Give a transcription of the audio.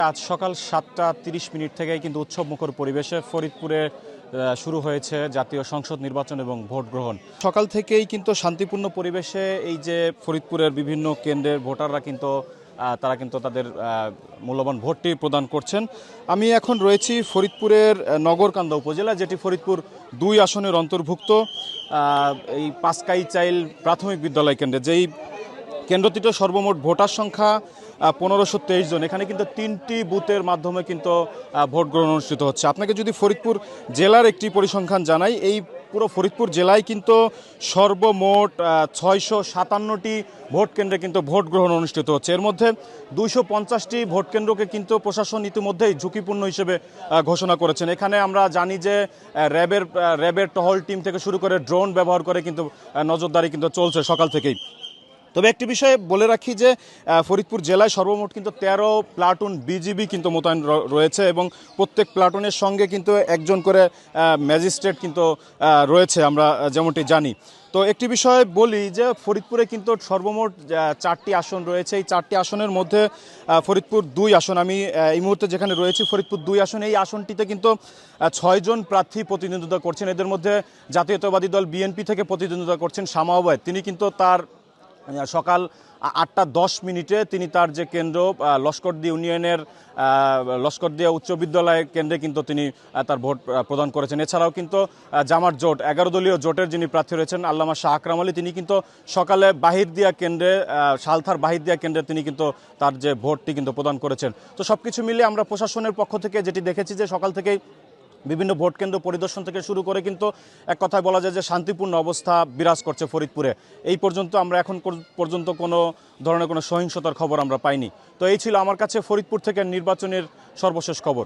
আজ সকাল ৭টা ৩০ মিনিট থেকেই কিন্তু উৎসবমুখর পরিবেশে ফরিদপুরে শুরু হয়েছে জাতীয় সংসদ নির্বাচন এবং ভোট গ্রহণ। সকাল থেকেই কিন্তু শান্তিপূর্ণ পরিবেশে এই যে ফরিদপুরের বিভিন্ন কেন্দ্রের ভোটাররা কিন্তু তারা কিন্তু তাদের মূল্যবান ভোটটি প্রদান করছেন। আমি এখন রয়েছি ফরিদপুরের নগরকান্দা উপজেলা, যেটি ফরিদপুর ২ আসনের অন্তর্ভুক্ত এই পাঁচকাইচাইল প্রাথমিক বিদ্যালয় কেন্দ্রে। যেই কেন্দ্রটিতে সর্বমোট ভোটার সংখ্যা ১৫২৩ জন। এখানে কিন্তু ৩টি বুথের মাধ্যমে কিন্তু ভোট গ্রহণ অনুষ্ঠিত হচ্ছে। আপনাকে যদি ফরিদপুর জেলার একটি পরিসংখ্যান জানাই, এই পুরো ফরিদপুর জেলায় কিন্তু সর্বমোট ৬৫৭টি ভোট কেন্দ্রে কিন্তু ভোট গ্রহণ অনুষ্ঠিত হচ্ছে। এর মধ্যে ২৫০টি ভোট কেন্দ্রকে কিন্তু প্রশাসন ইতিমধ্যেই ঝুঁকিপূর্ণ হিসেবে ঘোষণা করেছেন। এখানে আমরা জানি যে র্যাবের টহল টিম থেকে শুরু করে ড্রোন ব্যবহার করে কিন্তু নজরদারি কিন্তু চলছে সকাল থেকেই। তবে একটি বিষয়ে বলে রাখি যে ফরিদপুর জেলায় সর্বমোট কিন্তু ১৩ প্লাটুন বিজিবি কিন্তু মোতায়েন রয়েছে এবং প্রত্যেক প্লাটুনের সঙ্গে কিন্তু একজন করে ম্যাজিস্ট্রেট কিন্তু রয়েছে, আমরা যেমনটি জানি। তো একটি বিষয় বলি যে ফরিদপুরে কিন্তু সর্বমোট ৪টি আসন রয়েছে। এই ৪টি আসনের মধ্যে ফরিদপুর ২ আসন, আমি এই মুহূর্তে যেখানে রয়েছি ফরিদপুর ২ আসন, এই আসনটিতে কিন্তু ৬ জন প্রার্থী প্রতিদ্বন্দ্বিতা করছেন। এদের মধ্যে জাতীয়তাবাদী দল বিএনপি থেকে প্রতিদ্বন্দ্বিতা করছেন শামা ওবায়েদ। তিনি কিন্তু তার সকাল ৮টা ১০ মিনিটে তিনি তার যে কেন্দ্র লস্করদী ইউনিয়নের লস্করদিয়া উচ্চ বিদ্যালয় কেন্দ্রে কিন্তু তিনি তার ভোট প্রদান করেছেন। এছাড়াও কিন্তু জামাত জোট ১১ দলীয় জোটের যিনি প্রার্থী রয়েছেন আল্লামা শাহ আকরাম আলী, তিনি কিন্তু সকালে বাহিরদিয়া কেন্দ্রে সালথার বাহিরদিয়া কেন্দ্রে তিনি কিন্তু তার যে ভোটটি কিন্তু প্রদান করেছেন। তো সব কিছু মিলিয়ে আমরা প্রশাসনের পক্ষ থেকে যেটি দেখেছি যে সকাল থেকেই বিভিন্ন ভোট কেন্দ্র পরিদর্শন থেকে শুরু করে কিন্তু এক কথায় বলা যায় যে শান্তিপূর্ণ অবস্থা বিরাজ করছে ফরিদপুরে। এই পর্যন্ত আমরা এখন পর্যন্ত কোনো ধরনের কোনো সহিংসতার খবর আমরা পাইনি। তো এই ছিল আমার কাছে ফরিদপুর থেকে নির্বাচনের সর্বশেষ খবর।